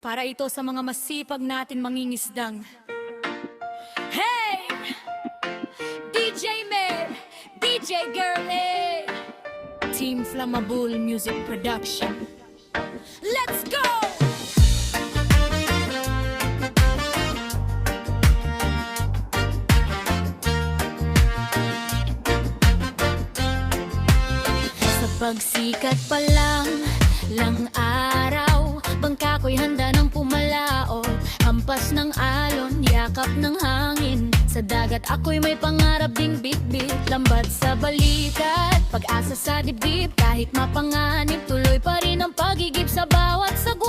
Para ito sa mga masipag natin mangingisdang. Hey! DJ Mer, DJ Girlie, Team Flammable Music Production. Let's go! Sa pagsikat pa lang araw, bangka ko'y handa ng pumalaot. Hampas ng alon, yakap ng hangin. Sa dagat ako'y may pangarap ding bit-bit. Lambat sa balikat, pag-asa sa dibdib. Kahit mapanganib, tuloy pa rin ang pagigib sa bawat sagot.